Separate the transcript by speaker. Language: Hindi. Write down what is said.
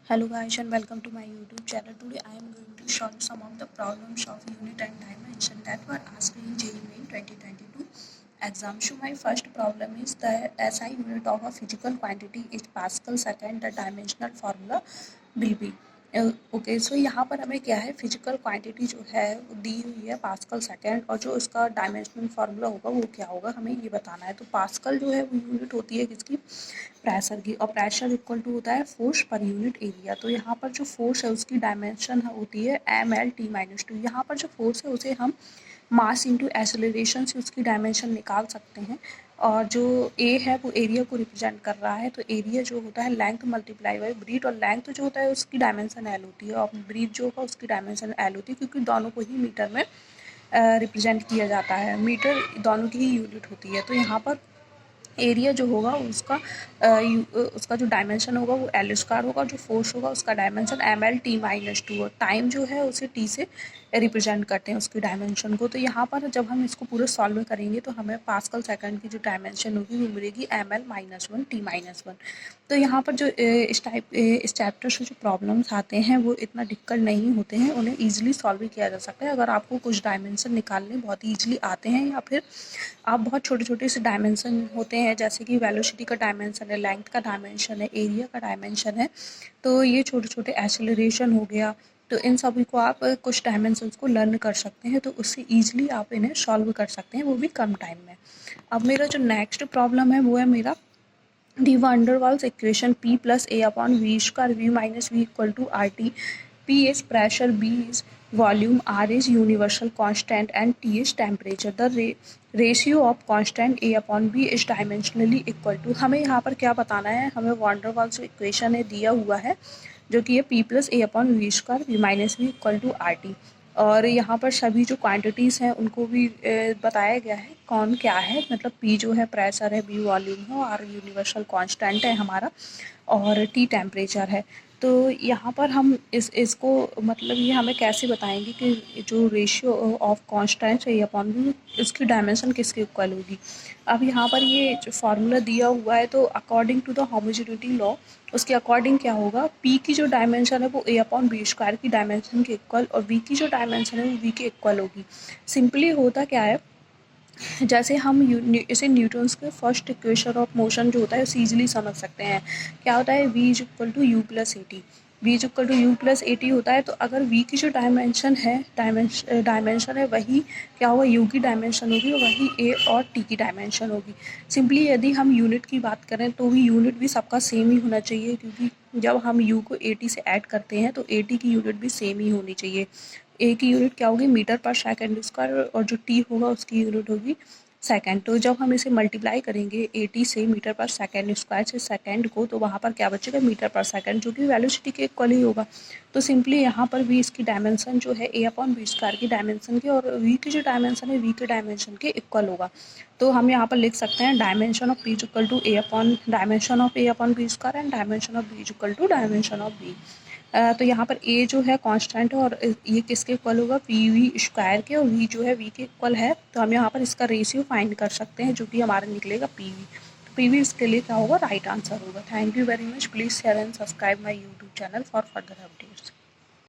Speaker 1: Hello guys and welcome to my YouTube channel. Today I am going to solve some of the problems of unit and dimension that were asked in JEE Main 2022 exam. So my first problem is the SI unit of a physical quantity is Pascal second. The dimensional formula will be okay so यहाँ पर हमें क्या है फिजिकल क्वांटिटी जो है वो दी हुई है पास्कल सेकेंड और जो इसका डायमेंशनल फार्मूला होगा वो क्या होगा हमें ये बताना है। तो पास्कल जो है वो यूनिट होती है किसकी, प्रेशर की, और प्रेशर इक्वल टू होता है फोर्स पर यूनिट एरिया। तो यहाँ पर जो फोर्स है उसकी डायमेंशन होती है mL/t-2। यहाँ पर जो फोर्स है उसे हम मास इंटू एक्सेलरेशन से उसकी डायमेंशन निकाल सकते हैं, और जो ए है वो एरिया को रिप्रेजेंट कर रहा है। तो एरिया जो होता है लेंथ मल्टीप्लाई बाई ब्रीथ, और लेंथ जो होता है उसकी डायमेंशन एल होती है और ब्रीथ जो होगा उसकी डायमेंशन एल होती है, क्योंकि दोनों को ही मीटर में रिप्रेजेंट किया जाता है। मीटर दोनों की ही यूनिट होती है। तो यहाँ पर एरिया जो होगा उसका जो डायमेंशन होगा वो L² होगा, जो फोर्स होगा उसका डायमेंशन mL/t-2, और टाइम जो है उसे t से रिप्रेजेंट करते हैं उसकी डायमेंशन को। तो यहाँ पर जब हम इसको पूरे सॉल्व करेंगे तो हमें पास्कल सेकंड की जो डायमेंशन होगी वो मिलेगी mL-1 t-1। तो यहाँ पर जो इस चैप्टर से जो प्रॉब्लम्स आते हैं वो इतना डिफिकल्ट नहीं होते हैं, उन्हें ईजिली सॉल्व भी किया जा सकता है अगर आपको कुछ डायमेंशन निकालने बहुत ईजिली आते हैं, या फिर आप बहुत छोटे छोटे से डायमेंशन होते हैं जैसे कि वेलोसिटी का डायमेंशन है, लेंथ का डायमेंशन है, एरिया का डायमेंशन है। तो ये छोटे छोटे एक्सेलरेशन हो गया, तो इन सभी को आप कुछ डायमेंशंस को लर्न कर सकते हैं, तो उससे ईजिली आप इन्हें सॉल्व कर सकते हैं, वो भी कम टाइम में। अब मेरा जो नेक्स्ट प्रॉब्लम है वो है मेरा the van der Waals equation P+A/V² V-V - V = P is pressure, B is volume, R is universal constant and T is temperature. The ratio of constant A/B is dimensionally equal to। हमें यहाँ पर क्या बताना है, हमें वान डर वाल्स इक्वेशन है दिया हुआ है जो कि है P+A/V² V - V = RT, और यहाँ पर सभी जो क्वांटिटीज़ हैं उनको भी बताया गया है कौन क्या है। मतलब P जो है प्रेशर है, B वॉल्यूम है, R यूनिवर्सल कांस्टेंट है हमारा, और T टेम्परेचर है। तो यहाँ पर हम इसको मतलब ये हमें कैसे बताएंगे कि जो रेशियो ऑफ कांस्टेंट है A/V इसकी डायमेंशन किसके इक्वल होगी। अब यहाँ पर ये जो फार्मूला दिया हुआ है तो according to the homogeneity law उसके अकॉर्डिंग क्या होगा, P की जो डायमेंशन है वो A/V² की डायमेंशन के इक्वल, और V की जो डायमेंशन है वो V के इक्वल होगी। सिंपली होता क्या है, जैसे हम इसे न्यूटन्स के फर्स्ट इक्वेशन ऑफ मोशन जो होता है उसे ईजिली समझ सकते हैं। क्या होता है, V = U+AT, V = U+AT होता है। तो अगर V की जो डायमेंशन है वही क्या होगा, U की डायमेंशन होगी, और वही A और T की डायमेंशन होगी। सिंपली यदि हम यूनिट की बात करें तो भी यूनिट भी सबका सेम ही होना चाहिए, क्योंकि जब हम U को AT से ऐड करते हैं तो AT की यूनिट भी सेम ही होनी चाहिए। ए की यूनिट क्या होगी, मीटर पर सेकंड स्क्वायर, और जो टी होगा उसकी यूनिट होगी सेकंड। तो जब हम इसे मल्टीप्लाई करेंगे 80 से मीटर पर सेकंड स्क्वायर से सेकंड को, तो वहाँ पर क्या बचेगा, मीटर पर सेकंड, जो कि वेलोसिटी के इक्वल ही होगा। तो सिंपली यहाँ पर भी इसकी डायमेंशन जो है A/V² की डायमेंशन की, और V की जो डायमेंशन है V के डायमेंशन के इक्वल होगा। तो हम यहाँ पर लिख सकते हैं dimension of P = dimension of A/V² and dimension of V = dimension of V। तो यहाँ पर A जो है कांस्टेंट है, और ये किसके इक्वल होगा, PV² के, और V जो है V के इक्वल है। तो हम यहाँ पर इसका रेशियो फाइंड कर सकते हैं जो कि हमारा निकलेगा PV। तो PV इसके लिए क्या होगा, राइट आंसर होगा। Thank you very much. Please share and subscribe my YouTube channel for further updates.